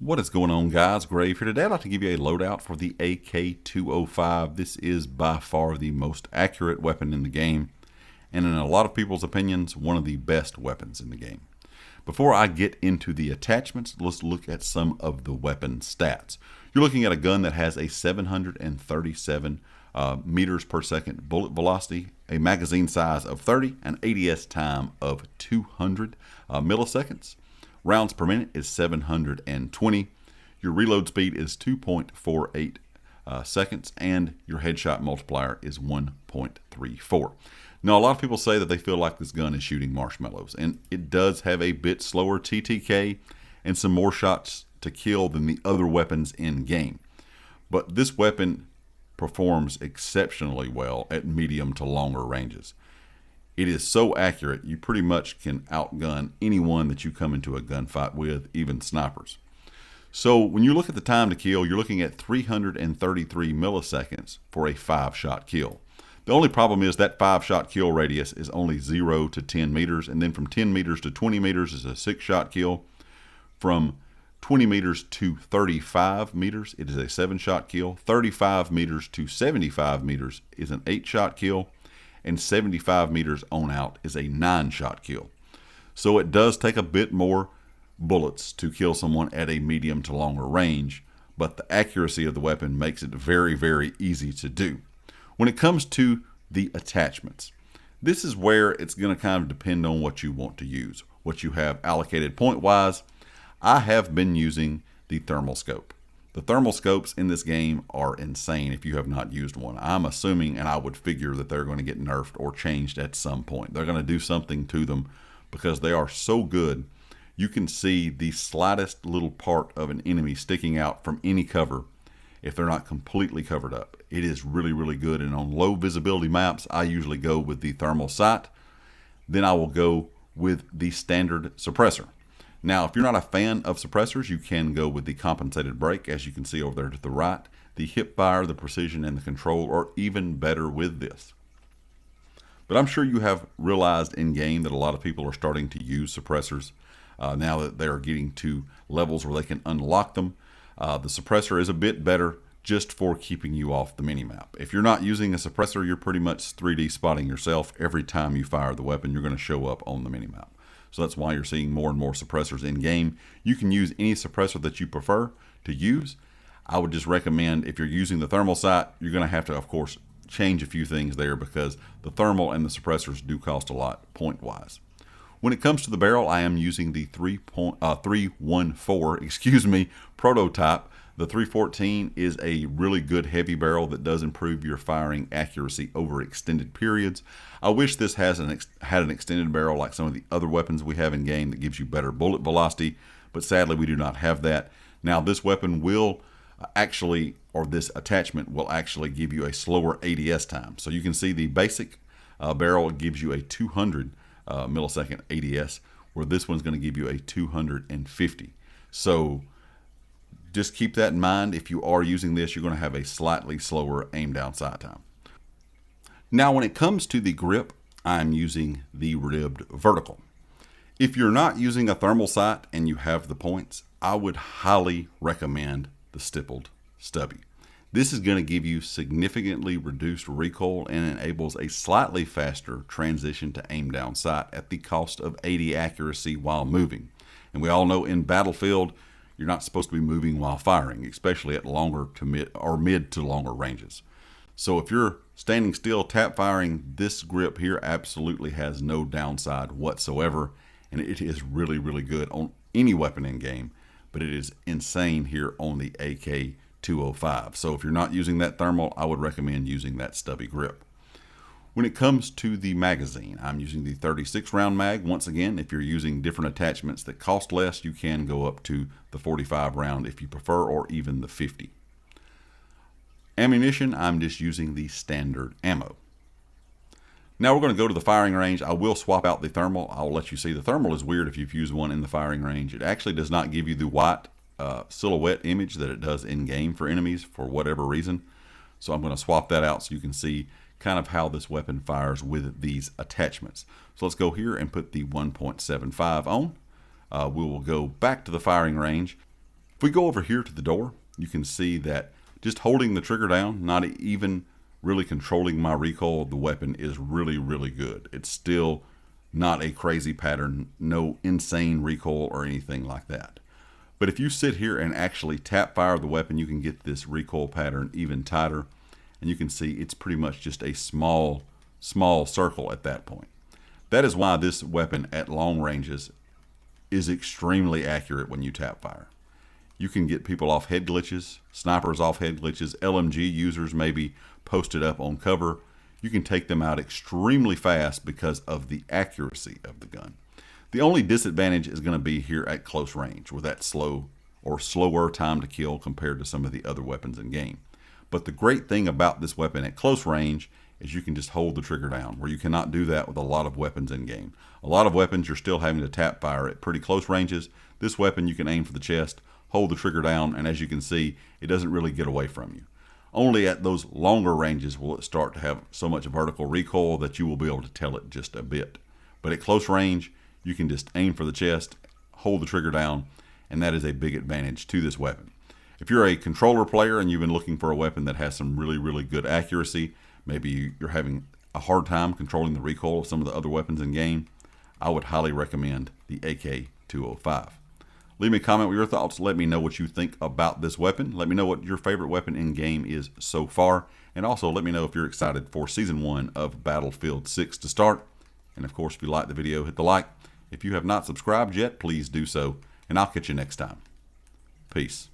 What is going on, guys? Grave here. Today I'd like to give you a loadout for the AK-205. This is by far the most accurate weapon in the game, and in a lot of people's opinions, one of the best weapons in the game. Before I get into the attachments, let's look at some of the weapon stats. You're looking at a gun that has a 737 meters per second bullet velocity, a magazine size of 30, an ADS time of 200 milliseconds. Rounds per minute is 720. Your reload speed is 2.48 seconds, and your headshot multiplier is 1.34. Now, a lot of people say that they feel like this gun is shooting marshmallows, and it does have a bit slower TTK and some more shots to kill than the other weapons in game. But this weapon performs exceptionally well at medium to longer ranges. It is so accurate, you pretty much can outgun anyone that you come into a gunfight with, even snipers. So when you look at the time to kill, you're looking at 333 milliseconds for a 5-shot kill. The only problem is that 5-shot kill radius is only 0 to 10 meters, and then from 10 meters to 20 meters is a 6-shot kill. From 20 meters to 35 meters, it is a 7-shot kill. 35 meters to 75 meters is an 8-shot kill. And 75 meters on out is a 9-shot kill. So it does take a bit more bullets to kill someone at a medium to longer range, but the accuracy of the weapon makes it very, very easy to do. When it comes to the attachments, this is where it's going to kind of depend on what you want to use, what you have allocated point-wise. I have been using the thermal scope. The thermal scopes in this game are insane if you have not used one. I'm assuming, and I would figure, that they're going to get nerfed or changed at some point. They're going to do something to them because they are so good. You can see the slightest little part of an enemy sticking out from any cover if they're not completely covered up. It is really, really good. And on low visibility maps, I usually go with the thermal sight. Then I will go with the standard suppressor. Now, if you're not a fan of suppressors, you can go with the compensated brake, as you can see over there to the right. The hip fire, the precision, and the control are even better with this. But I'm sure you have realized in game that a lot of people are starting to use suppressors now that they are getting to levels where they can unlock them. The suppressor is a bit better just for keeping you off the minimap. If you're not using a suppressor, you're pretty much 3D spotting yourself. Every time you fire the weapon, you're going to show up on the minimap. So that's why you're seeing more and more suppressors in game. You can use any suppressor that you prefer to use. I would just recommend, if you're using the thermal sight, you're going to have to, of course, change a few things there because the thermal and the suppressors do cost a lot point-wise. When it comes to the barrel, I am using the 314, prototype. The 314 is a really good heavy barrel that does improve your firing accuracy over extended periods. I wish this had an extended barrel like some of the other weapons we have in game that gives you better bullet velocity, but sadly we do not have that. Now this weapon will actually, or this attachment will actually give you a slower ADS time. So you can see the basic barrel gives you a 200 millisecond ADS, where this one's going to give you a 250. So just keep that in mind. If you are using this, you're going to have a slightly slower aim down sight time. Now, when it comes to the grip, I'm using the ribbed vertical. If you're not using a thermal sight and you have the points, I would highly recommend the stippled stubby. This is going to give you significantly reduced recoil and enables a slightly faster transition to aim down sight at the cost of 80 accuracy while moving. And we all know in Battlefield, you're not supposed to be moving while firing, especially at longer to mid to longer ranges. So if you're standing still tap firing, this grip here absolutely has no downside whatsoever, and it is really, really good on any weapon in game, but it is insane here on the AK-205. So if you're not using that thermal, I would recommend using that stubby grip. When it comes to the magazine, I'm using the 36 round mag. Once again, if you're using different attachments that cost less, you can go up to the 45 round if you prefer, or even the 50. Ammunition, I'm just using the standard ammo. Now we're going to go to the firing range. I will swap out the thermal. I'll let you see. The thermal is weird if you've used one in the firing range. It actually does not give you the white silhouette image that it does in game for enemies for whatever reason. So I'm going to swap that out so you can see kind of how this weapon fires with these attachments. So let's go here and put the 1.75 on. We will go back to the firing range. If we go over here to the door, you can see that just holding the trigger down, not even really controlling my recoil of the weapon, is really, really good. It's still not a crazy pattern, no insane recoil or anything like that. But if you sit here and actually tap fire the weapon, you can get this recoil pattern even tighter. And you can see it's pretty much just a small circle at that point. That is why this weapon at long ranges is extremely accurate when you tap fire. You can get people off head glitches, snipers off head glitches, LMG users maybe posted up on cover. You can take them out extremely fast because of the accuracy of the gun. The only disadvantage is going to be here at close range with that slow or slower time to kill compared to some of the other weapons in game. But the great thing about this weapon at close range is you can just hold the trigger down, where you cannot do that with a lot of weapons in game. A lot of weapons you're still having to tap fire at pretty close ranges. This weapon you can aim for the chest, hold the trigger down, and as you can see, it doesn't really get away from you. Only at those longer ranges will it start to have so much vertical recoil that you will be able to tell it just a bit. But at close range, you can just aim for the chest, hold the trigger down, and that is a big advantage to this weapon. If you're a controller player and you've been looking for a weapon that has some really, really good accuracy, maybe you're having a hard time controlling the recoil of some of the other weapons in game, I would highly recommend the AK-205. Leave me a comment with your thoughts. Let me know what you think about this weapon. Let me know what your favorite weapon in game is so far. And also let me know if you're excited for Season 1 of Battlefield 6 to start. And of course, if you like the video, hit the like. If you have not subscribed yet, please do so. And I'll catch you next time. Peace.